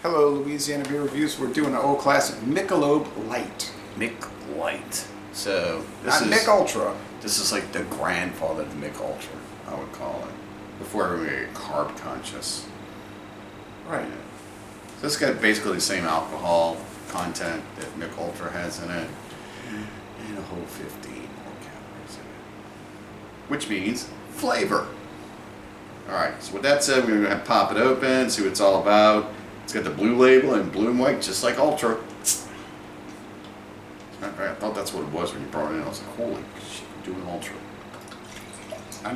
Hello, Louisiana Beer Reviews. We're doing an old classic Michelob Light. Mick Light. So this is Mick Ultra. This is like the grandfather of the Mick Ultra, I would call it. Before everybody got carb conscious. Right. So this got basically the same alcohol content that Mick Ultra has in it, and a whole 15 more calories in it. Which means flavor. Alright, so with that said, we're going to pop it open, see what it's all about. It's got the blue label and blue and white, just like Ultra. I thought that's what it was when you brought it in. I was like, holy shit, you're doing Ultra. I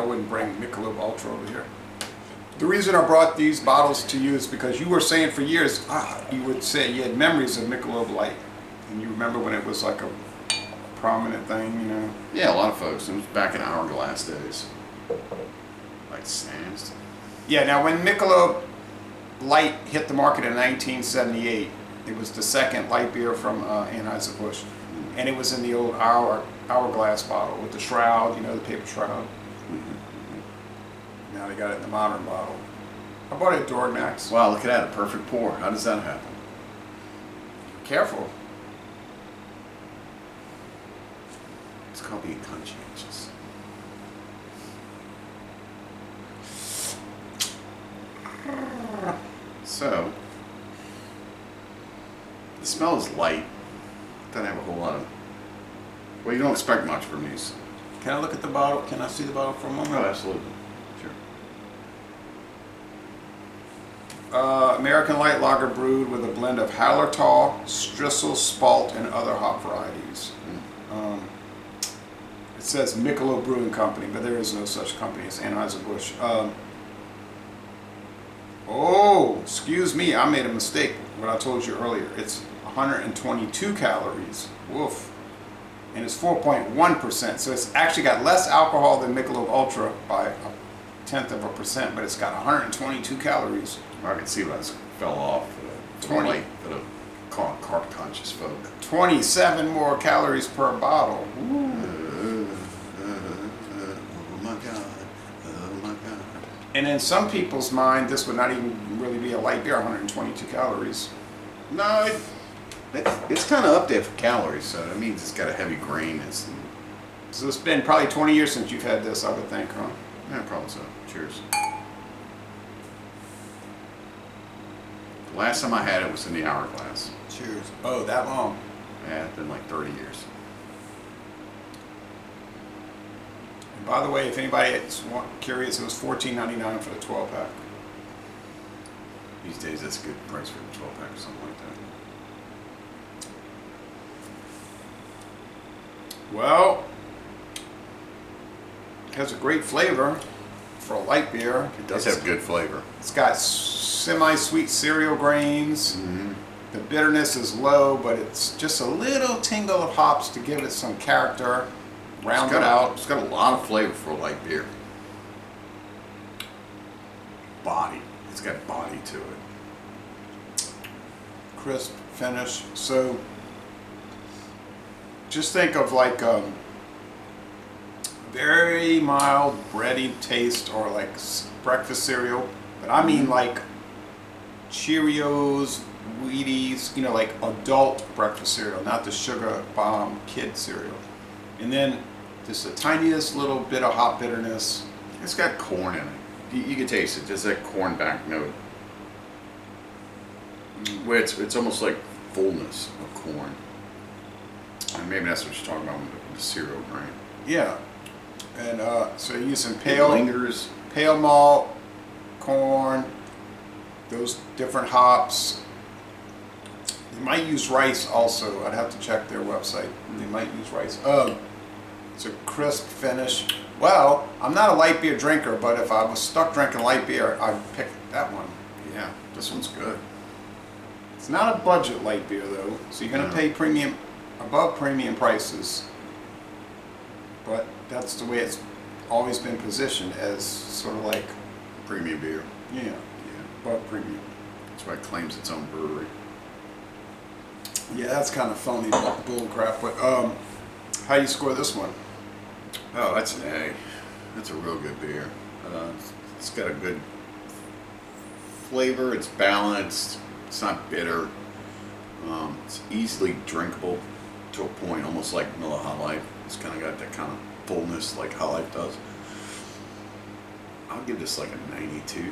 wouldn't bring Michelob Ultra over here. The reason I brought these bottles to you is because you were saying for years, you would say you had memories of Michelob Light. And you remember when it was like a prominent thing, you know? Yeah, a lot of folks. It was back in Hourglass days. Like Sam's. Yeah, now when Michelob Light hit the market in 1978, it was the second light beer from Anheuser-Busch. And it was in the old hourglass bottle with the shroud, you know, the paper shroud. Now they got it in the modern bottle. I bought it at Dormax. Wow, look at that, a perfect pour. How does that happen? Careful. It's called being conscientious. So, the smell is light. Doesn't have a whole lot of... Well, you don't expect much from these. Can I look at the bottle? Can I see the bottle for a moment? Oh, absolutely. Sure. American Light Lager brewed with a blend of Hallertau, Strisel, Spalt, and other hop varieties. It says Michelob Brewing Company, but there is no such company as Anheuser-Busch. Oh, excuse me, I made a mistake. What I told you earlier, it's 122 calories. Woof. And it's 4.1%, so it's actually got less alcohol than Michelob Ultra by 0.1%, but it's got 122 calories. I can see what fell off for the carb conscious folk. 27 more calories per bottle. Oh my god. Oh my god. And in some people's mind, this would not even really be a light beer, 122 calories. No, it's kind of up there for calories, so that means it's got a heavy grainness. So it's been probably 20 years since you've had this, I would think, huh? Yeah, probably so. Cheers. The last time I had it was in the Hourglass. Cheers. Oh, that long? Yeah, it's been like 30 years. And by the way, if anybody is curious, it was $14.99 for the 12-pack. These days, that's a good price for a 12-pack or something like that. Well, it has a great flavor for a light beer. It does have good flavor. It's got semi-sweet cereal grains. Mm-hmm. The bitterness is low, but it's just a little tingle of hops to give it some character, round it out. It's got a lot of flavor for a light beer. Body. It's got body to it. Crisp finish. So just think of like very mild bready taste, or like breakfast cereal, but I mean like Cheerios, Wheaties, you know, like adult breakfast cereal, not the sugar bomb kid cereal. And then just the tiniest little bit of hop bitterness. It's got corn in it. You can taste it. There's that corn back note. Where it's almost like fullness of corn. And maybe that's what you're talking about with the cereal grain. Yeah. And so you're using pale malt, corn, those different hops. They might use rice also. I'd have to check their website. They might use rice. It's a crisp finish. Well, I'm not a light beer drinker, but if I was stuck drinking light beer, I'd pick that one. Yeah, this one's good. It's not a budget light beer though, so you're going to pay premium, above premium prices. But that's the way it's always been positioned, as sort of like Premium beer. Yeah, above premium. That's why it claims its own brewery. Yeah, that's kind of phony bull crap. But how do you score this one? Oh, that's an A. That's a real good beer. It's got a good flavor. It's balanced. It's not bitter. It's easily drinkable to a point, almost like Miller High Life. It's kind of got that kind of fullness like High Life does. I'll give this like a 92.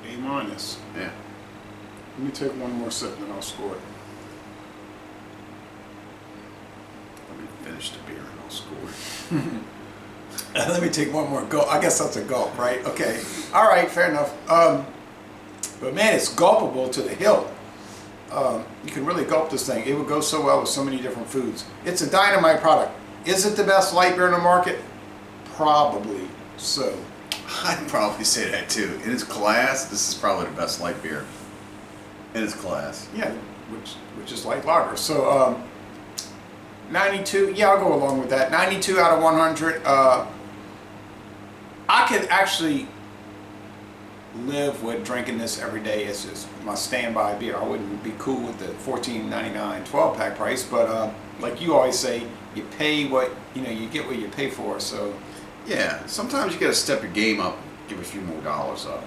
A minus. Yeah. Let me take one more sip and then I'll score it. Let me finish the beer and I'll score it. Let me take one more gulp. I guess that's a gulp, right? Okay. All right, fair enough. But man, it's gulpable to the hilt. You can really gulp this thing. It would go so well with so many different foods. It's a dynamite product. Is it the best light beer in the market? Probably so. I'd probably say that too. In its class, this is probably the best light beer. In its class. Yeah, which is light lager. So 92. Yeah, I'll go along with that. 92 out of 100. I could actually live with drinking this every day. It's just my standby beer. I wouldn't be cool with the $14.99 12-pack price, but like you always say, you pay what you get what you pay for. So yeah, sometimes you got to step your game up, give a few more dollars up,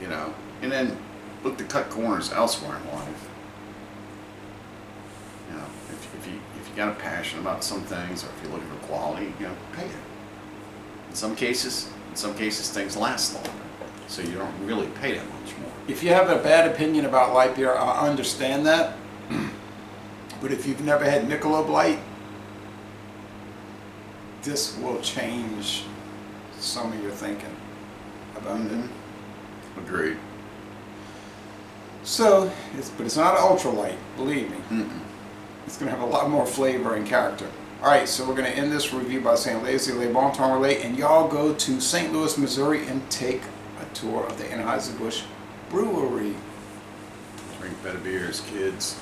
and then look to cut corners elsewhere in life. If you got a passion about some things, or if you're looking for quality, pay it. In some cases, things last longer, so you don't really pay that much more. If you have a bad opinion about light beer, I understand that. But if you've never had Michelob Light, this will change some of your thinking about it. Agreed. So, but it's not ultra light, believe me. It's going to have a lot more flavor and character. Alright, so we're going to end this review by saying laissez les bon temps relais, and y'all go to St. Louis, Missouri and take a tour of the Anheuser-Busch brewery. Drink better beers, kids.